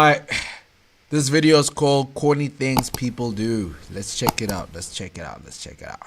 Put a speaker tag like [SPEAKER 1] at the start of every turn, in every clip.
[SPEAKER 1] Alright, this video is called Corny Things People Do. Let's check it out. Let's check it out. Let's check it out.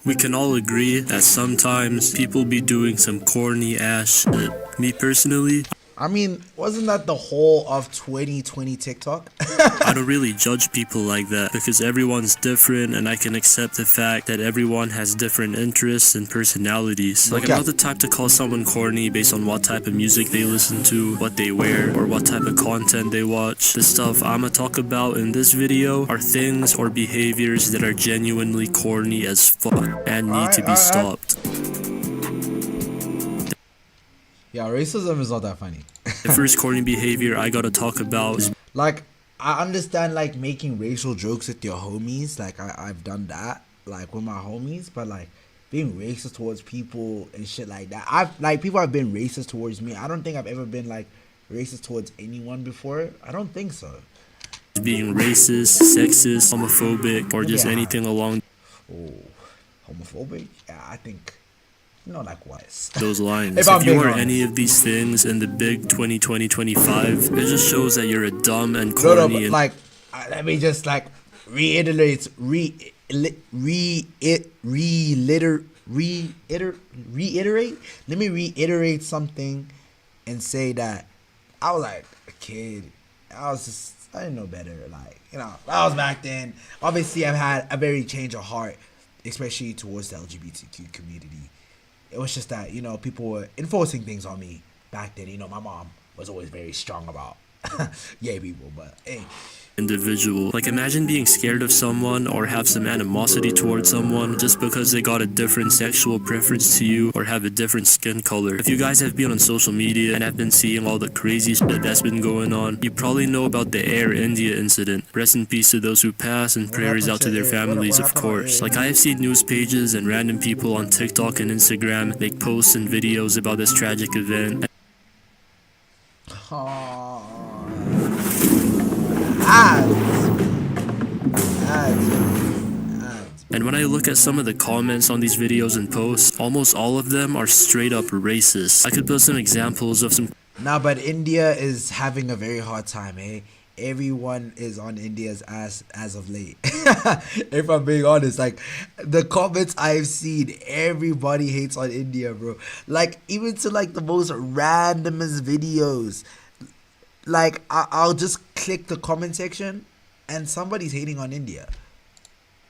[SPEAKER 2] We can all agree that sometimes people be doing some corny ass shit. Me personally,
[SPEAKER 1] I mean, wasn't that the whole of 2020 TikTok?
[SPEAKER 2] I don't really judge people like that because everyone's different and I can accept the fact that everyone has different interests and personalities. Like, I'm not the type to call someone corny based on what type of music they listen to, what they wear, or what type of content they watch. The stuff I'ma talk about in this video are things or behaviors that are genuinely corny as fuck and need to be stopped.
[SPEAKER 1] Yeah, racism is not that funny.
[SPEAKER 2] The first corny behavior I gotta talk about is,
[SPEAKER 1] like, I understand like making racial jokes with your homies. Like I've done that, like with my homies, but like being racist towards people and shit like that. People have been racist towards me. I don't think I've ever been like racist towards anyone before. I don't think so.
[SPEAKER 2] being racist, sexist, homophobic, or just anything along
[SPEAKER 1] homophobic. Yeah, I think. No, likewise.
[SPEAKER 2] Those lines. If you are any of these things in the big 2020-25, it just shows that you're a dumb and corny.
[SPEAKER 1] No, like, let me just like reiterate something and say that I was like a kid. I didn't know better. Like, you know, I was back then. Obviously, I've had a very change of heart, especially towards the LGBTQ community. It was just that, you know, people were enforcing things on me back then. You know, my mom was always very strong about gay people, but hey.
[SPEAKER 2] Individual. Like, imagine being scared of someone or have some animosity towards someone just because they got a different sexual preference to you or have a different skin color. If you guys have been on social media and have been seeing all the crazy shit that's been going on, you probably know about the Air India incident. Rest in peace to those who passed and prayers out to their families, of course. Like, I have seen news pages and random people on TikTok and Instagram make posts and videos about this tragic event. And when I look at some of the comments on these videos and posts, almost all of them are straight up racist. I could put some examples of some.
[SPEAKER 1] Nah, but India is having a very hard time, eh? Everyone is on India's ass as of late. If I'm being honest, like, the comments I've seen, everybody hates on India, bro. Like, even to like the most randomest videos. Like, I'll just click the comment section and somebody's hating on India.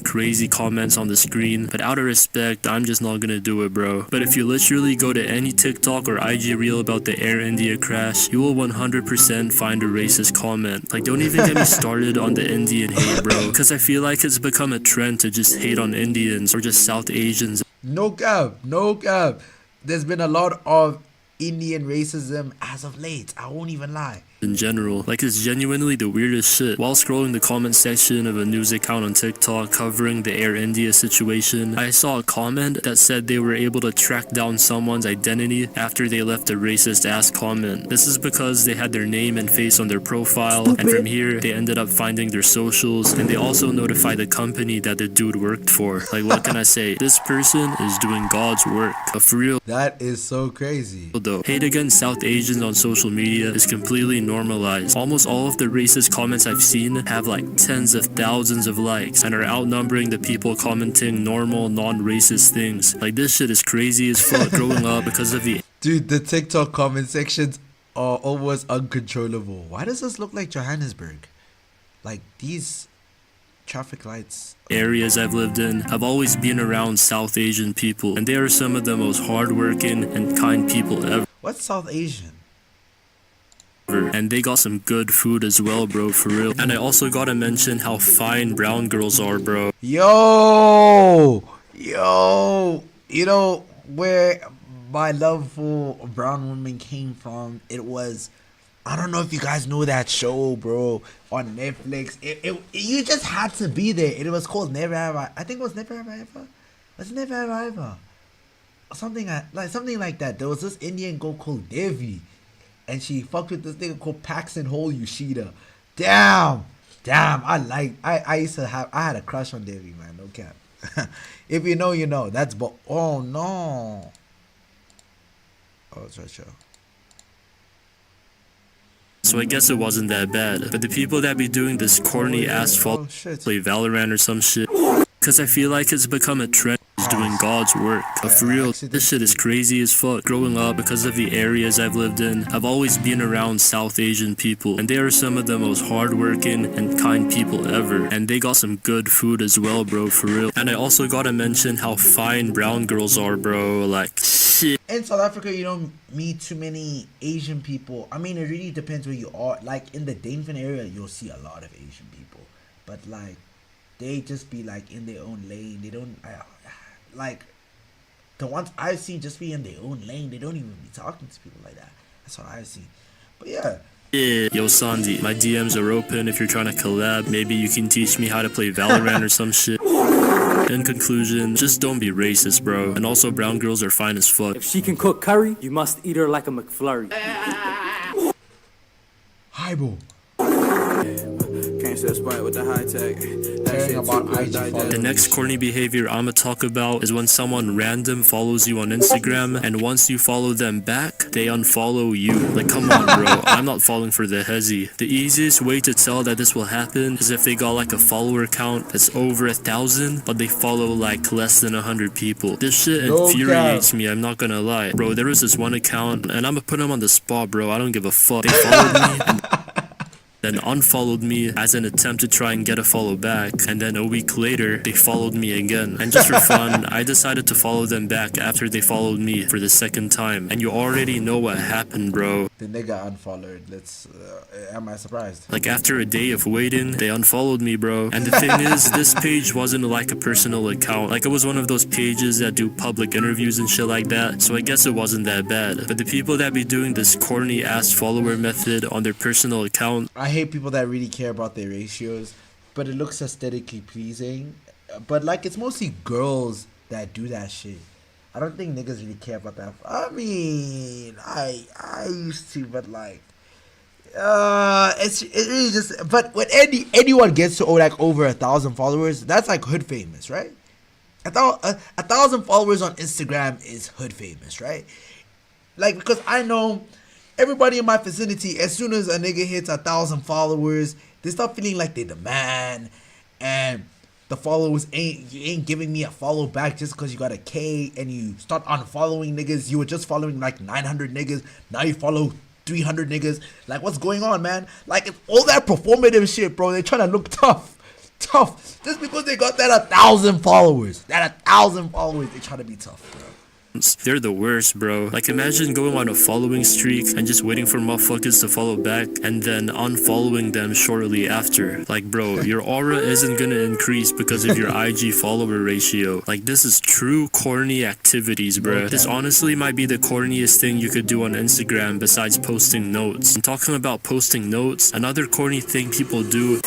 [SPEAKER 2] Crazy comments on the screen, but out of respect, I'm just not gonna do it, bro. But if you literally go to any TikTok or IG reel about the Air India crash, you will 100% find a racist comment. Like, don't even get me started on the Indian hate, bro, because I feel like it's become a trend to just hate on Indians or just South Asians.
[SPEAKER 1] No cap, no cap. There's been a lot of Indian racism as of late. I won't even lie.
[SPEAKER 2] In general, like, it's genuinely the weirdest shit. While scrolling the comment section of a news account on TikTok covering the Air India situation, I saw a comment that said they were able to track down someone's identity after they left a racist ass comment. This is because they had their name and face on their profile, and from here they ended up finding their socials, and they also notified the company that the dude worked for. Like, what can I say? This person is doing God's work. But for real,
[SPEAKER 1] that is so crazy.
[SPEAKER 2] Though, hate against South Asians on social media is completely normalized. Almost all of the racist comments I've seen have like tens of thousands of likes and are outnumbering the people commenting normal, non-racist things. Like, this shit is crazy as fuck. Growing up because of the
[SPEAKER 1] dude, the TikTok comment sections are almost uncontrollable. Why does this look like Johannesburg? Like, these traffic lights
[SPEAKER 2] areas I've lived in, I've always been around South Asian people, and they are some of the most hardworking and kind people ever.
[SPEAKER 1] What's South Asian?
[SPEAKER 2] And they got some good food as well, bro, for real. And I also gotta mention how fine brown girls are, bro.
[SPEAKER 1] Yo, you know where my love for brown women came from? It was, I don't know if you guys know that show, bro, on Netflix. You just had to be there. It was called Never Have I. I think it was Never Have I Ever. Was it Never Have I Ever? Something like that. There was this Indian girl called Devi, and she fucked with this nigga called Paxton Hole Yoshida. Damn. I used to have. I had a crush on Devi, man. No cap. If you know, you know. That's oh no. Oh, it's right, show.
[SPEAKER 2] So I guess it wasn't that bad. But the people that be doing this corny ass
[SPEAKER 1] Oh
[SPEAKER 2] fall
[SPEAKER 1] shit.
[SPEAKER 2] play Valorant or some shit. Cause I feel like it's become a trend is doing God's work. But for
[SPEAKER 1] I
[SPEAKER 2] real,
[SPEAKER 1] actually
[SPEAKER 2] this
[SPEAKER 1] did
[SPEAKER 2] shit is
[SPEAKER 1] see.
[SPEAKER 2] crazy as fuck. Growing up, because of the areas I've lived in, I've always been around South Asian people. And they are some of the most hardworking and kind people ever. And they got some good food as well, bro, for real. And I also gotta mention how fine brown girls are, bro. Like, shit.
[SPEAKER 1] In South Africa, you don't meet too many Asian people. I mean, it really depends where you are. Like in the Dainfin area, you'll see a lot of Asian people, but like they just be like in their own lane. They don't like the ones I've seen just be in their own lane. They don't even be talking to people like that. That's what I've seen. But yeah,
[SPEAKER 2] Yeah. Yo, Sandy, my DMs are open if you're trying to collab. Maybe you can teach me how to play Valorant or some shit. In conclusion, just don't be racist, bro. And also, brown girls are fine as fuck.
[SPEAKER 3] If she can cook curry, you must eat her like a McFlurry.
[SPEAKER 1] Highball.
[SPEAKER 4] Can't set Sprite with the high tech.
[SPEAKER 1] Caring about IG
[SPEAKER 2] The next corny behavior I'ma talk about is when someone random follows you on Instagram, and once you follow them back, they unfollow you. Like, come on, bro. I'm not falling for the hezzy. The easiest way to tell that this will happen is if they got like a follower count that's over 1,000, but they follow like less than 100 people. This shit
[SPEAKER 1] No
[SPEAKER 2] infuriates me, I'm not gonna lie. Bro, there was this one account, and I'ma put them on the spot, bro. I don't give a fuck. They followed me, and then unfollowed me as an attempt to try and get a follow back, and then a week later they followed me again. And just for fun, I decided to follow them back after they followed me for the second time. And you already know what happened, bro.
[SPEAKER 1] The nigga unfollowed. Am I surprised?
[SPEAKER 2] Like after a day of waiting, they unfollowed me, bro. And the thing is, this page wasn't like a personal account. Like it was one of those pages that do public interviews and shit like that. So I guess it wasn't that bad. But the people that be doing this corny ass follower method on their personal account,
[SPEAKER 1] I hate people that really care about their ratios, but it looks aesthetically pleasing. But like, it's mostly girls that do that shit. I don't think niggas really care about that. I mean, I used to, but like, it really just. But when anyone gets to like over 1,000 followers, that's like hood famous, right? A 1,000 followers on Instagram is hood famous, right? Like, because I know everybody in my vicinity, as soon as a nigga hits 1,000 followers, they start feeling like they the man, and the followers ain't giving me a follow back just because you got a K, and you start unfollowing niggas. You were just following like 900 niggas, now you follow 300 niggas. Like, what's going on, man? Like, it's all that performative shit, bro. They trying to look tough, just because they got that 1,000 followers. That 1,000 followers, they trying to be tough, bro.
[SPEAKER 2] they're the worst, bro. Like imagine going on a following streak and just waiting for motherfuckers to follow back and then unfollowing them shortly after. Like, bro, your aura isn't gonna increase because of your IG follower ratio. Like, this is true corny activities, bro. This honestly might be the corniest thing you could do on Instagram besides posting notes. And talking about posting notes, another corny thing people do.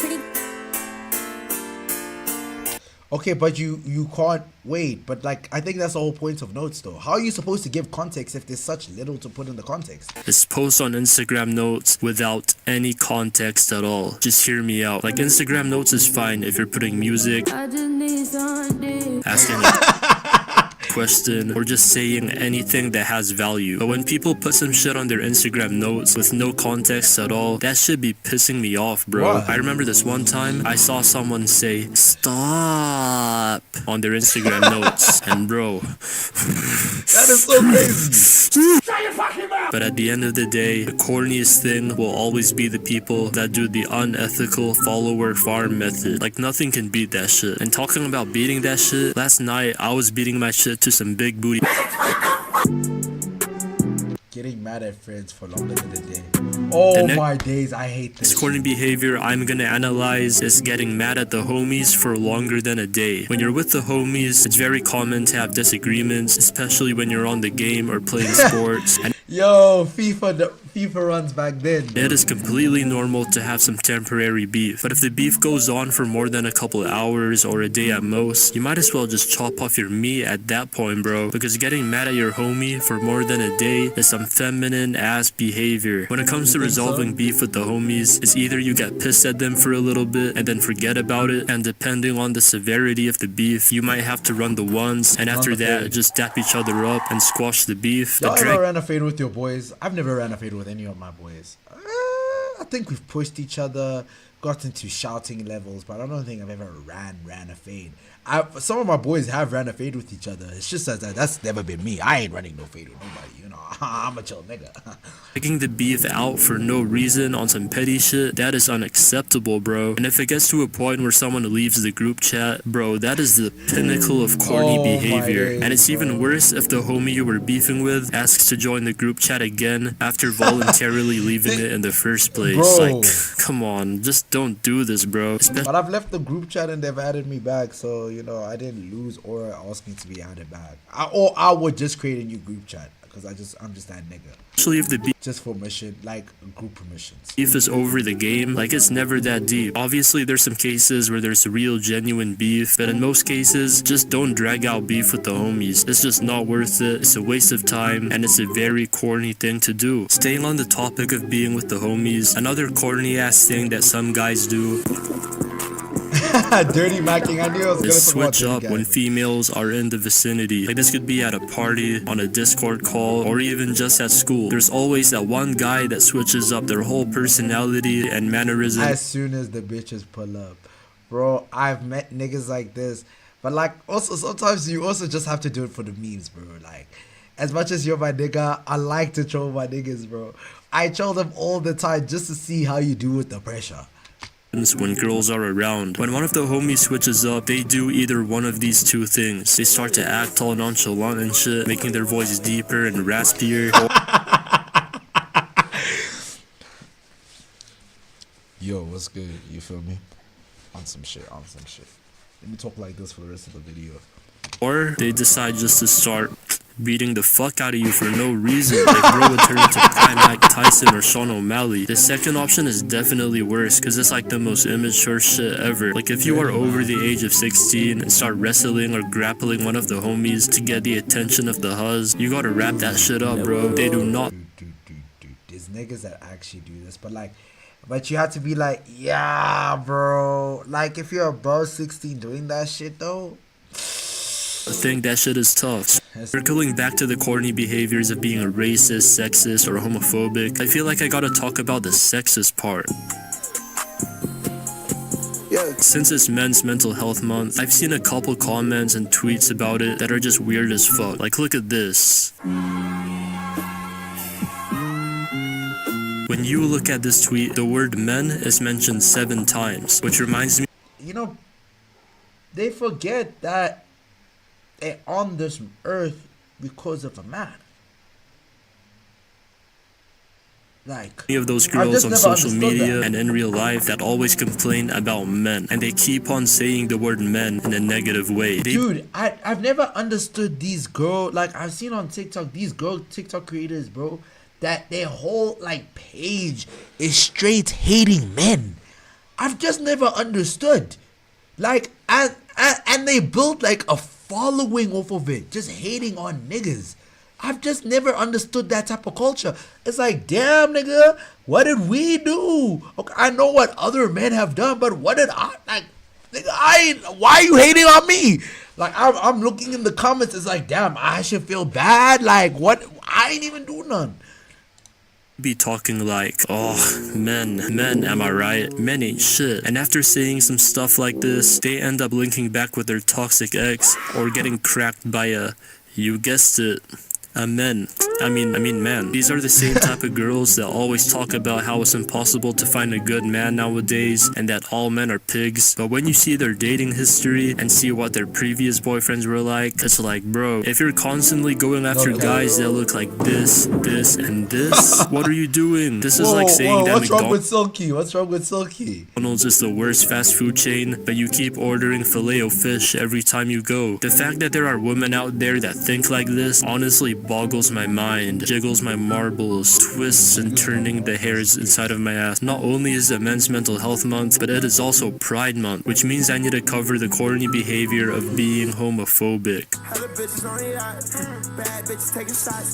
[SPEAKER 1] Okay, but you can't wait. But like, I think that's the whole point of notes, though. How are you supposed to give context if there's such little to put in the context?
[SPEAKER 2] Is post on Instagram notes without any context at all. Just hear me out. Like, Instagram notes is fine if you're putting music, asking question, or just saying anything that has value. But when people put some shit on their Instagram notes with no context at all, that should be pissing me off, bro.
[SPEAKER 1] What?
[SPEAKER 2] I remember this one time I saw someone say stop on their Instagram notes, and bro,
[SPEAKER 1] That is so crazy.
[SPEAKER 2] but at the end of the day, the corniest thing will always be the people that do the unethical follower farm method. Like, nothing can beat that shit. And talking about beating that shit, last night I was beating my shit to some big booty.
[SPEAKER 1] Getting mad at friends for longer than a day. Oh my days, I hate this.
[SPEAKER 2] This corny behavior I'm gonna analyze is getting mad at the homies for longer than a day. When you're with the homies, it's very common to have disagreements, especially when you're on the game or playing sports. And
[SPEAKER 1] Yo, FIFA runs back then.
[SPEAKER 2] it is completely normal to have some temporary beef. But if the beef goes on for more than a couple hours or a day at most, you might as well just chop off your meat at that point, bro. Because getting mad at your homie for more than a day is some feminine ass behavior. When it comes to resolving beef with the homies, it's either you get pissed at them for a little bit and then forget about it, and depending on the severity of the beef, you might have to run the ones, and after that, just dap each other up and squash the beef.
[SPEAKER 1] Y'all ever ran a fade with your boys? I've never ran a fade with any of my boys. think we've pushed each other, gotten to shouting levels, but I don't think I've ever ran a fade. Some of my boys have ran a fade with each other. It's just that's never been me. I ain't running no fade with nobody. You know, I'm a chill nigga.
[SPEAKER 2] Taking the beef out for no reason on some petty shit, that is unacceptable, bro. And if it gets to a point where someone leaves the group chat, bro, that is the pinnacle of corny behavior.
[SPEAKER 1] days,
[SPEAKER 2] And it's even worse if the homie you were beefing with asks to join the group chat again after voluntarily leaving it in the first place.
[SPEAKER 1] Bro.
[SPEAKER 2] Like, come on, just don't do this, bro.
[SPEAKER 1] But I've left the group chat and they've added me back, so you know I didn't lose or asking to be added back. I would just create a new group chat because I'm just that nigga.
[SPEAKER 2] Especially if the beef
[SPEAKER 1] Just for mission, like group permissions.
[SPEAKER 2] is over the game, like it's never that deep. Obviously, there's some cases where there's real genuine beef, but in most cases, just don't drag out beef with the homies. It's just not worth it. It's a waste of time, and it's a very corny thing to do. Staying on the topic of being with the homies, another corny ass thing that some guys do
[SPEAKER 1] Dirty macking. I knew I was gonna
[SPEAKER 2] is
[SPEAKER 1] talk about
[SPEAKER 2] switch
[SPEAKER 1] dirty
[SPEAKER 2] up
[SPEAKER 1] guys.
[SPEAKER 2] when females are in the vicinity. Like this could be at a party, on a Discord call, or even just at school. There's always that one guy that switches up their whole personality and mannerisms.
[SPEAKER 1] As soon as the bitches pull up, bro, I've met niggas like this. But like, also sometimes you also just have to do it for the memes, bro. Like, as much as you're my nigga, I like to troll my niggas, bro. I troll them all the time just to see how you do with the pressure.
[SPEAKER 2] When girls are around. When one of the homies switches up, they do either one of these two things. They start to act all nonchalant and shit, making their voice deeper and raspier.
[SPEAKER 1] Yo, what's good? You feel me? On some shit. Let me talk like this for the rest of the video.
[SPEAKER 2] Or they decide just to start beating the fuck out of you for no reason. Like bro would turn into Prime Mike Tyson or Sean O'Malley. The second option is definitely worse because it's like the most immature shit ever. Like if you are over the age of 16 and start wrestling or grappling one of the homies to get the attention of the huzz, you gotta wrap that shit up, bro. They do not.
[SPEAKER 1] Dude. There's niggas that actually do this, but you have to be like, yeah, bro. Like if you're above 16 doing that shit though.
[SPEAKER 2] I think that shit is tough. Circling back to the corny behaviors of being a racist, sexist, or homophobic, I feel like I gotta talk about the sexist part. Since it's Men's Mental Health Month, I've seen a couple comments and tweets about it that are just weird as fuck. Like, look at this. When you look at this tweet, the word men is mentioned 7 times, which reminds me.
[SPEAKER 1] You know, they forget that they're on this earth because of a man. Like,
[SPEAKER 2] Of those girls on social media and in real life that always complain about men, and they keep on saying the word men in a negative way.
[SPEAKER 1] Dude, I've never understood these like I've seen on TikTok, these TikTok creators, bro, that their whole like page is straight hating men. I've just never understood. Like, and they built like a following off of it, just hating on niggas. I've just never understood that type of culture. It's like, damn, nigga, what did we do? Okay, I know what other men have done, but what did I, like, nigga, why are you hating on me? Like, I'm looking in the comments, it's like, damn, I should feel bad. Like, what? I ain't even do none.
[SPEAKER 2] Be talking like, oh, men, am I right? Men ain't shit. And after saying some stuff like this, they end up linking back with their toxic ex or getting cracked by you guessed it, a man. These are the same type of girls that always talk about how it's impossible to find a good man nowadays and that all men are pigs. But when you see their dating history and see what their previous boyfriends were like, it's like, bro, if you're constantly going after guys that look like this, and this, what are you doing? This is like saying that
[SPEAKER 1] what's wrong with Silky?
[SPEAKER 2] McDonald's is the worst fast food chain, but you keep ordering filet-o-fish every time you go. The fact that there are women out there that think like this honestly boggles my mind, jiggles my marbles, twists and turning the hairs inside of my ass. Not only is it Men's Mental Health Month, but it is also Pride Month, which means I need to cover the corny behavior of being homophobic.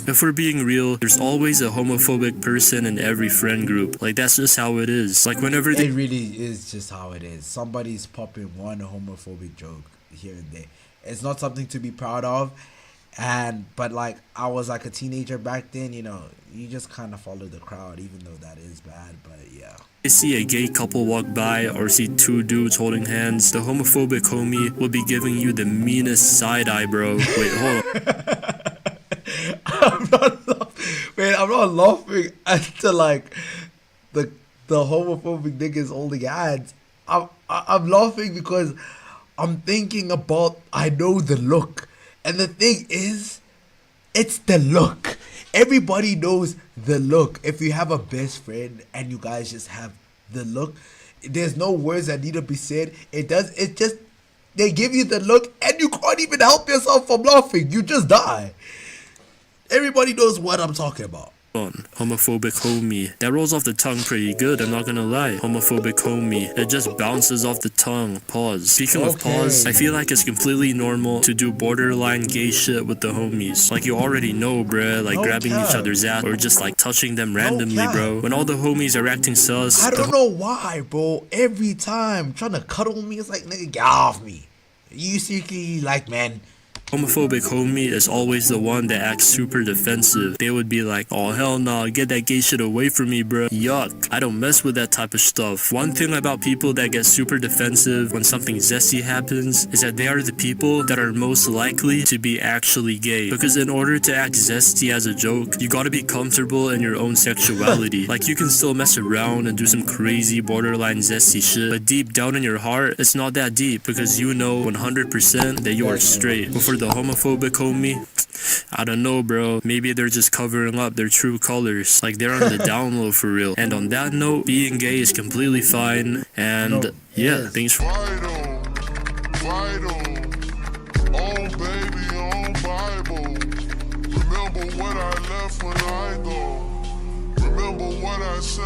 [SPEAKER 2] If we're being real, there's always a homophobic person in every friend group. Like, that's just how it is. Like, whenever
[SPEAKER 1] It really is just how it is. Somebody's popping one homophobic joke here and there. It's not something to be proud of. But like I was like a teenager back then, you know, you just kind of follow the crowd, even though that is bad. But yeah.
[SPEAKER 2] You see a gay couple walk by or see two dudes holding hands, the homophobic homie will be giving you the meanest side eye, bro. Wait, hold on.
[SPEAKER 1] I'm not laughing at the like the homophobic niggas holding hands. I'm laughing because I'm thinking about, I know the look, and the thing is, it's the look. Everybody knows the look. If you have a best friend and you guys just have the look, there's no words that need to be said. It just, they give you the look and you can't even help yourself from laughing. You just die. Everybody knows what I'm talking about.
[SPEAKER 2] Homophobic homie. That rolls off the tongue pretty good, I'm not gonna lie. Homophobic homie. It just bounces off the tongue. Pause. Speaking of pause, I feel like it's completely normal to do borderline gay shit with the homies. Like you already know, bruh. Like grabbing each other's ass or just like touching them randomly, bro. When all the homies are acting sus.
[SPEAKER 1] I don't know why, bro. Every time trying to cuddle me, it's like, nigga, get off me. You secretly like, man.
[SPEAKER 2] Homophobic homie is always the one that acts super defensive. They would be like, oh hell nah, get that gay shit away from me, bruh. Yuck. I don't mess with that type of stuff. One thing about people that get super defensive when something zesty happens is that they are the people that are most likely to be actually gay. Because in order to act zesty as a joke, you gotta be comfortable in your own sexuality. Like you can still mess around and do some crazy borderline zesty shit, but deep down in your heart, it's not that deep because you know 100% that you are straight. But for the homophobic homie, I don't know, bro. Maybe they're just covering up their true colors. Like they're on the down low for real. And on that note, being gay is completely fine. And yeah, thanks for...
[SPEAKER 5] Vital, oh baby, oh Bible. Remember what I left when I go. Remember what I said.